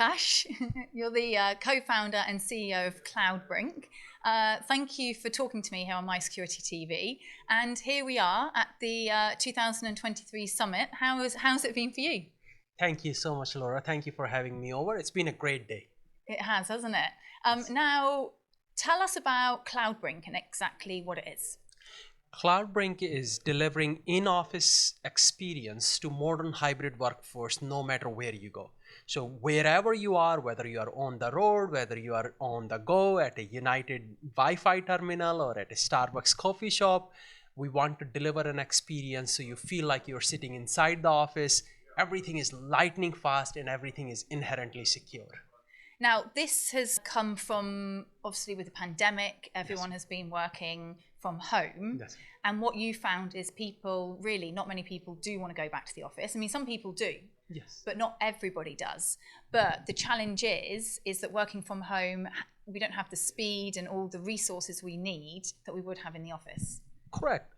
Akash. You're the co-founder and CEO of Cloudbrink. Thank you for talking to me here on MySecurityTV. And here we are at the 2023 Summit. How's it been for you? Thank you so much, Laura. Thank you for having me over. It's been a great day. It has, hasn't it? Now, tell us about Cloudbrink and exactly what it is. Cloudbrink is delivering in-office experience to modern hybrid workforce no matter where you go. So wherever you are, whether you are on the road, whether you are on the go at a United Wi-Fi terminal or at a Starbucks coffee shop, we want to deliver an experience so you feel like you're sitting inside the office. Everything is lightning fast and everything is inherently secure. Now, this has come from, obviously with the pandemic, everyone has been working from home. Yes. And what you found is people, really, not many people do want to go back to the office. I mean, some people do, Yes, but not everybody does. But the challenge is that working from home, we don't have the speed and all the resources we need that we would have in the office. correct.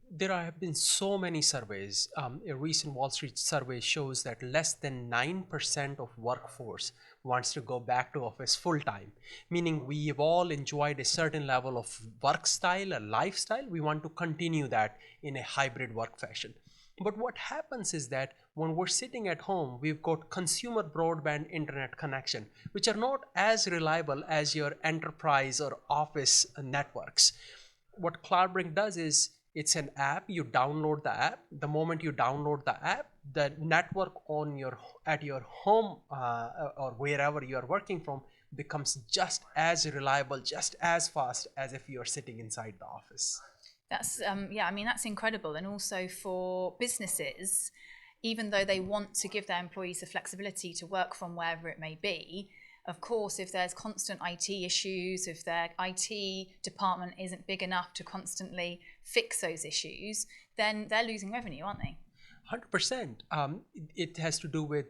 There have been so many surveys. A recent Wall Street survey shows that less than 9% of workforce wants to go back to office full time, meaning we've all enjoyed a certain level of work style, a lifestyle. We want to continue that in a hybrid work fashion. But what happens is that when we're sitting at home, we've got consumer broadband internet connection, which are not as reliable as your enterprise or office networks. What Cloudbrink does is it's an app. You download the app. The moment you download the app, the network at your home or wherever you are working from becomes just as reliable, just as fast as if you're sitting inside the office. That's, yeah, I mean, that's incredible. And also for businesses, even though they want to give their employees the flexibility to work from wherever it may be, of course, if there's constant IT issues, if their IT department isn't big enough to constantly fix those issues, then they're losing revenue, aren't they? 100%. It has to do with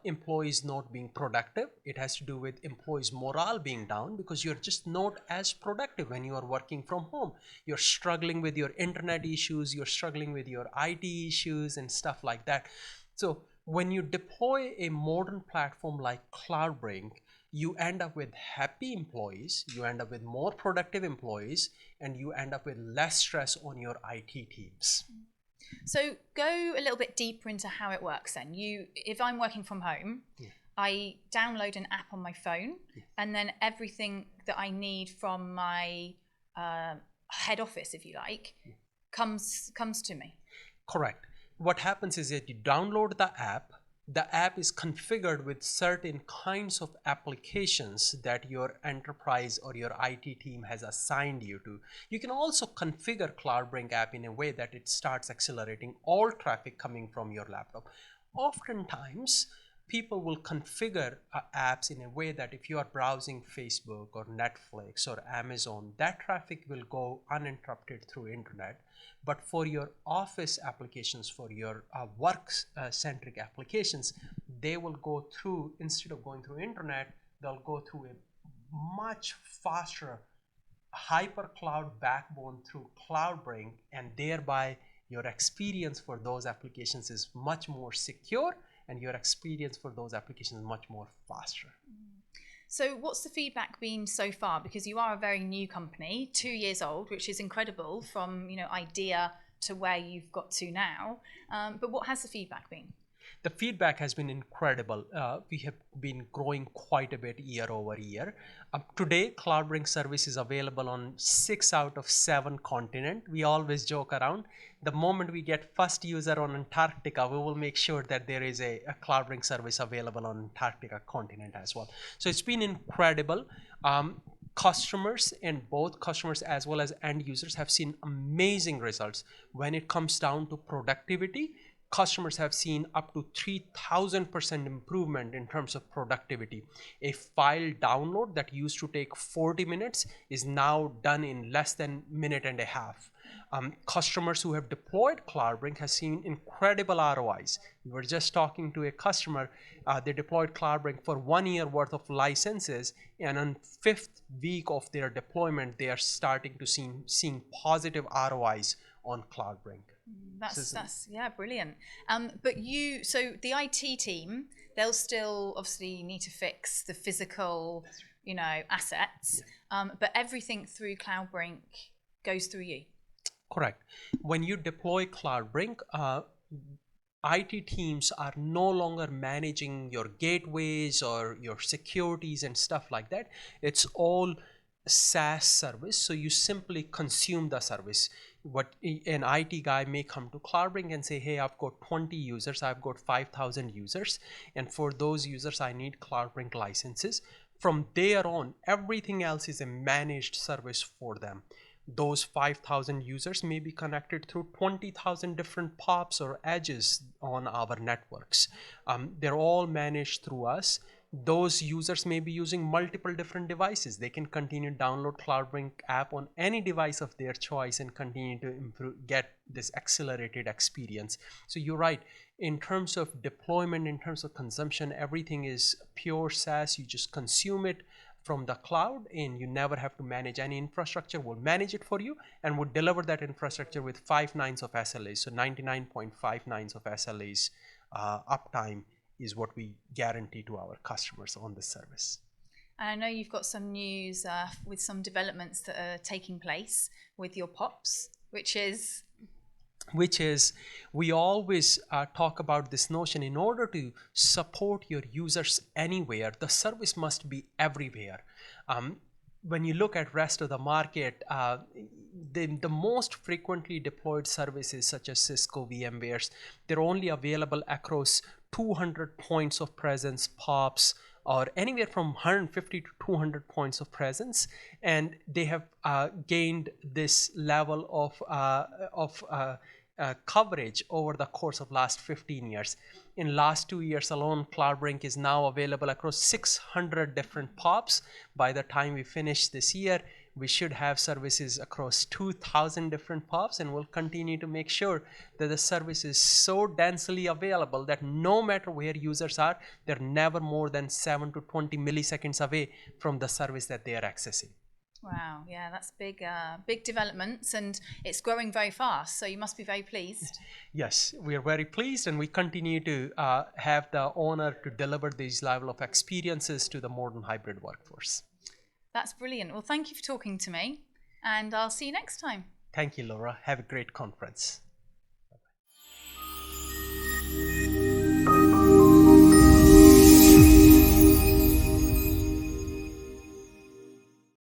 employees not being productive. It has to do with employees' morale being down because you're just not as productive when you are working from home. You're struggling with your internet issues, you're struggling with your IT issues and stuff like that. So when you deploy a modern platform like Cloudbrink, you end up with happy employees, you end up with more productive employees, and you end up with less stress on your IT teams. So go a little bit deeper into how it works then. If I'm working from home, I download an app on my phone, and then everything that I need from my head office, if you like, comes to me. Correct. What happens is that you download the app is configured with certain kinds of applications that your enterprise or your IT team has assigned you to. You can also configure Cloudbrink app in a way that it starts accelerating all traffic coming from your laptop. Oftentimes, people will configure apps in a way that if you are browsing Facebook or Netflix or Amazon, that traffic will go uninterrupted through internet. But for your office applications, for your work-centric applications, they will go through, instead of going through internet, they'll go through a much faster hyper cloud backbone through Cloudbrink, and thereby your experience for those applications is much more secure and your experience for those applications is much more faster. So what's the feedback been so far? Because you are a very new company, 2 years old, which is incredible from, idea to where you've got to now. But what has the feedback been? The feedback has been incredible. We have been growing quite a bit year over year. Today, Cloudbrink service is available on 6 out of 7 continents. We always joke around. The moment we get first user on Antarctica, we will make sure that there is a Cloudbrink service available on Antarctica continent as well. So it's been incredible. Customers, and both customers as well as end users, have seen amazing results when it comes down to productivity. Customers have seen up to 3,000% improvement in terms of productivity. A file download that used to take 40 minutes is now done in less than a minute and a half. Customers who have deployed Cloudbrink have seen incredible ROIs. We were just talking to a customer, they deployed Cloudbrink for 1 year worth of licenses, and on 5th week of their deployment, they are starting to seeing positive ROIs on Cloudbrink. That's yeah, brilliant. But so the IT team, they'll still obviously need to fix the physical, assets, but everything through Cloudbrink goes through you. Correct. When you deploy Cloudbrink, IT teams are no longer managing your gateways or your securities and stuff like that. It's all SaaS service, so you simply consume the service. What an IT guy may come to Cloudbrink and say, hey, I've got 20 users, I've got 5,000 users, and for those users I need Cloudbrink licenses. From there on, everything else is a managed service for them. Those 5,000 users may be connected through 20,000 different POPs or edges on our networks. They're all managed through us. Those users may be using multiple different devices. They can continue to download Cloudbrink app on any device of their choice and continue to get this accelerated experience. So you're right. In terms of deployment, in terms of consumption, everything is pure SaaS. You just consume it from the cloud and you never have to manage any infrastructure. We'll manage it for you and we'll deliver that infrastructure with 5 nines of SLAs. So 99.5 nines of SLAs uptime is what we guarantee to our customers on this service. And I know you've got some news with some developments that are taking place with your POPs, which is we always talk about this notion, in order to support your users anywhere, the service must be everywhere. When you look at rest of the market, the most frequently deployed services such as Cisco VMwares, they're only available across 200 points of presence POPs, or anywhere from 150 to 200 points of presence, and they have gained this level of coverage over the course of last 15 years. In last 2 years alone, Cloudbrink is now available across 600 different POPs. By the time we finish this year, we should have services across 2,000 different POPs, and we'll continue to make sure that the service is so densely available that no matter where users are, they're never more than 7 to 20 milliseconds away from the service that they are accessing. Wow, yeah, that's big developments, and it's growing very fast, so you must be very pleased. Yes, we are very pleased, and we continue to have the honor to deliver these level of experiences to the modern hybrid workforce. That's brilliant. Well, thank you for talking to me, and I'll see you next time. Thank you, Laura. Have a great conference.